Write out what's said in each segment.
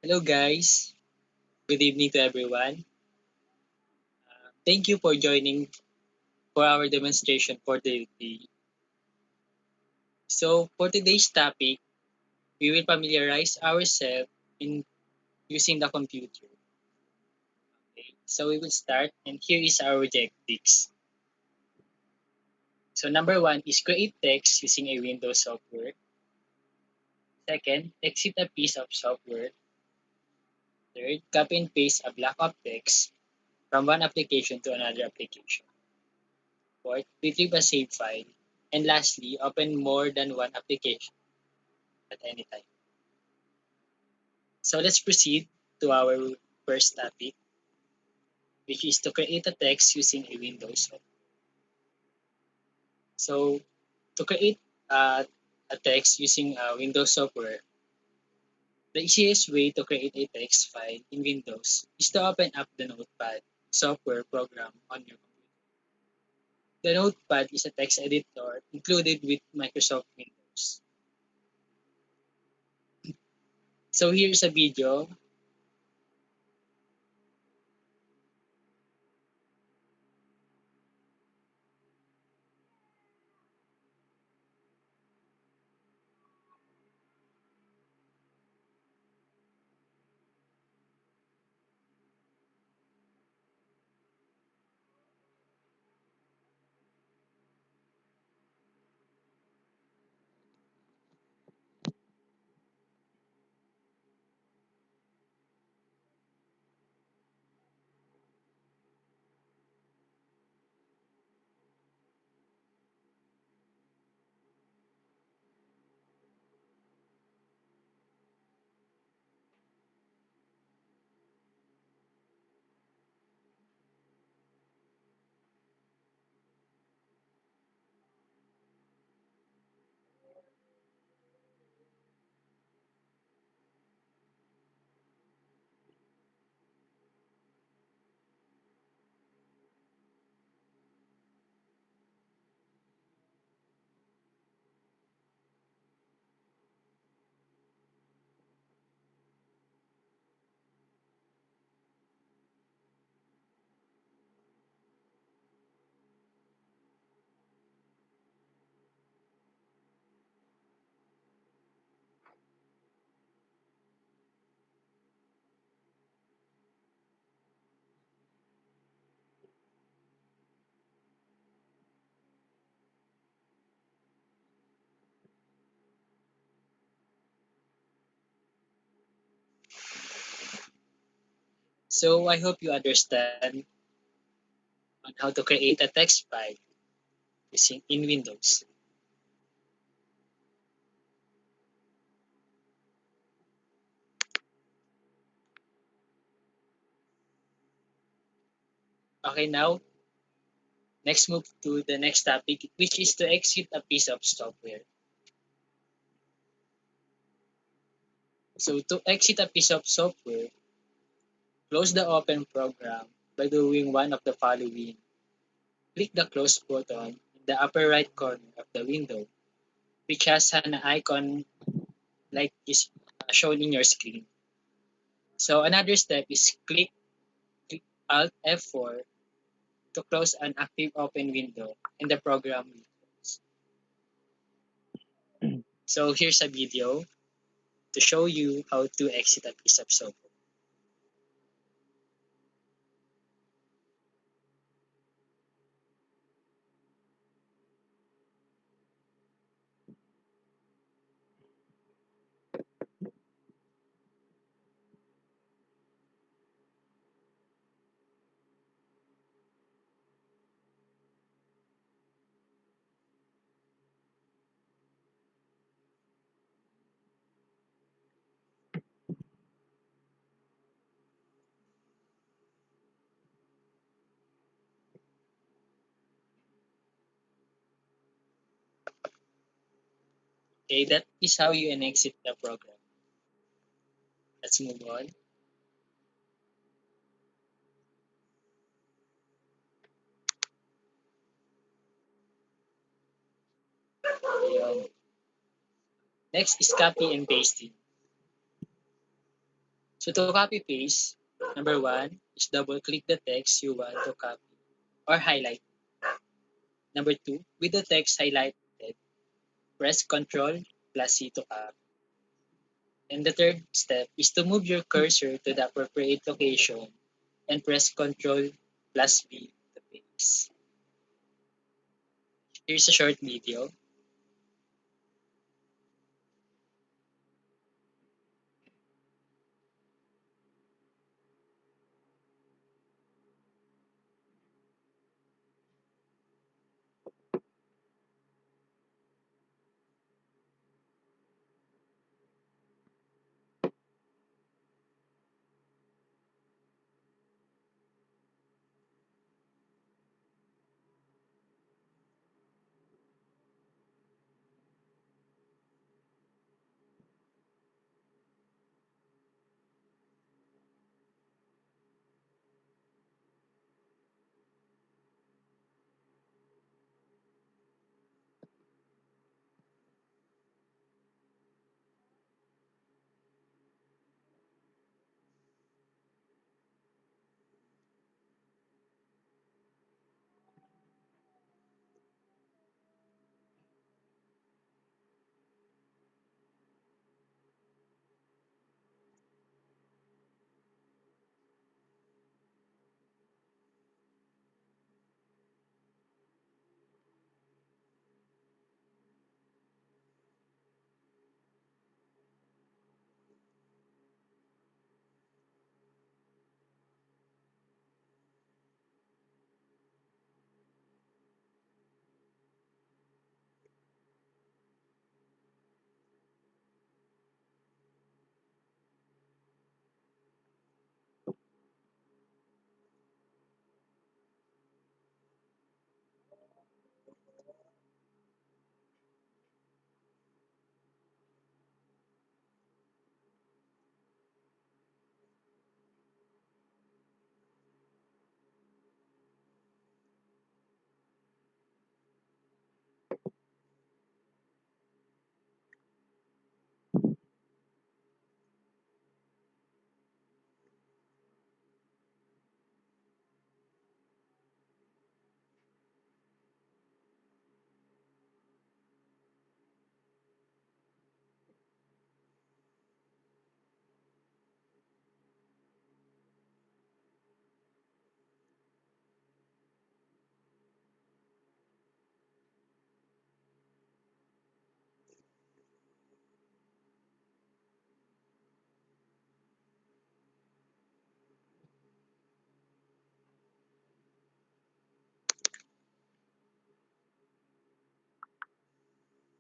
Hello guys, good evening to everyone. Thank you for joining for our demonstration for the day. So for today's topic, we will familiarize ourselves in using the computer. Okay? So we will start and here is our objectives. So number one is create text using a Windows software. Second, exit a piece of software. Third, copy and paste a block of text from one application to another application. Fourth, retrieve a save file. And lastly, open more than one application at any time. So let's proceed to our first topic, which is to create a text using a Windows. So to create a text using a Windows software, the easiest way to create a text file in Windows is to open up the Notepad software program on your computer. The Notepad is a text editor included with Microsoft Windows. So here's a video. So I hope you understand on how to create a text file using in Windows. Okay, now next move to the next topic, which is to exit a piece of software. So to exit a piece of software, close the open program by doing one of the following. Click the close button in the upper right corner of the window, which has an icon like is shown in your screen. So another step is click Alt F4 to close an active open window and the program will close. So here's a video to show you how to exit a piece of software. Okay, that is how you exit the program. Let's move on. Ayun. Next is copy and pasting. So to copy paste, number one is double click the text you want to copy or highlight. Number two, with the text highlighted, press Ctrl plus C to copy. And the third step is to move your cursor to the appropriate location and press Ctrl plus V to paste. Here's a short video.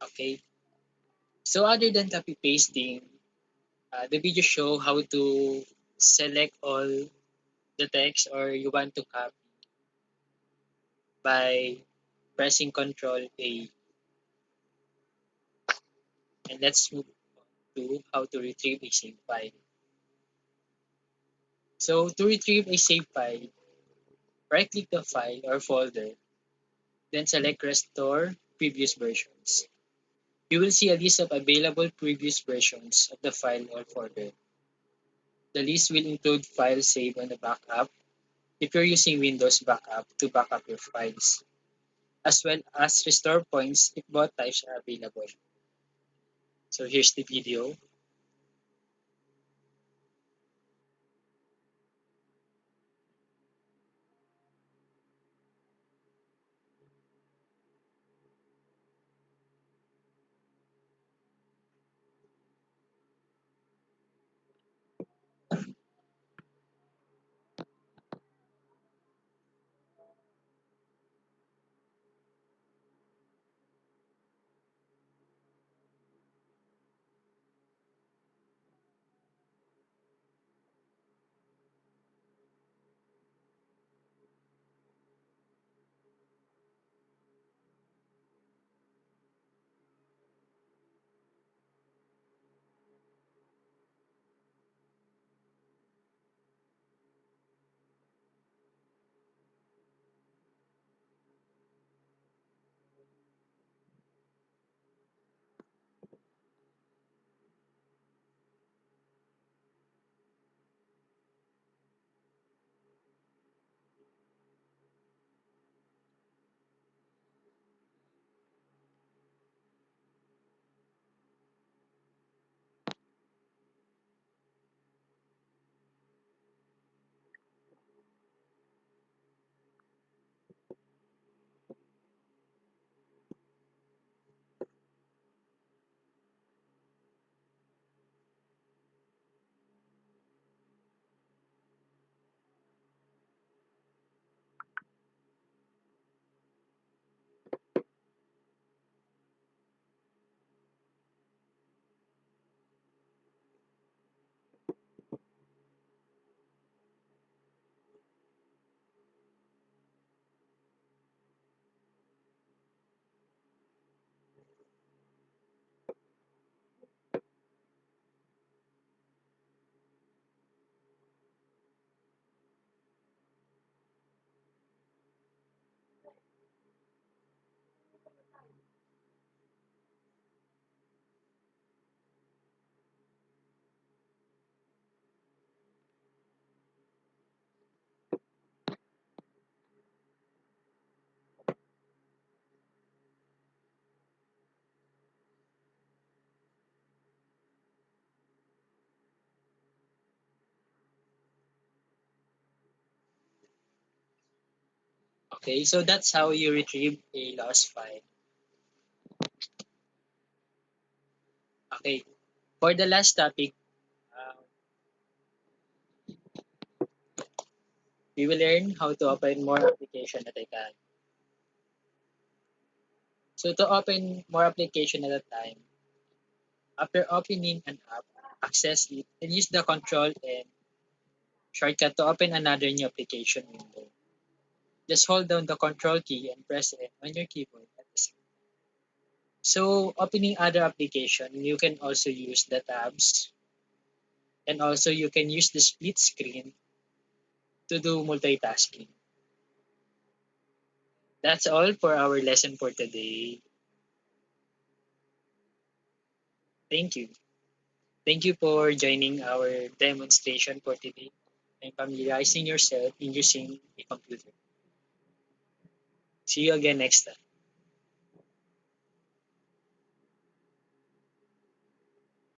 Okay. So other than copy pasting, the video show how to select all the text or you want to copy by pressing Ctrl A. And let's move to how to retrieve a save file. So to retrieve a save file, right click the file or folder, then select Restore Previous Versions. You will see a list of available previous versions of the file or folder. The list will include files saved on the backup if you're using Windows Backup to back up your files, as well as restore points if both types are available. So here's the video. Okay, so that's how you retrieve a lost file. Okay, for the last topic, we will learn how to open more application at a time. So to open more application at a time, after opening an app, access it and use the control and shortcut to open another new application window. Just hold down the control key and press N on your keyboard at the same time. So opening other application, you can also use the tabs and also you can use the split screen to do multitasking. That's all for our lesson for today. Thank you. Thank you for joining our demonstration for today and familiarizing yourself in using a computer. See you again next time.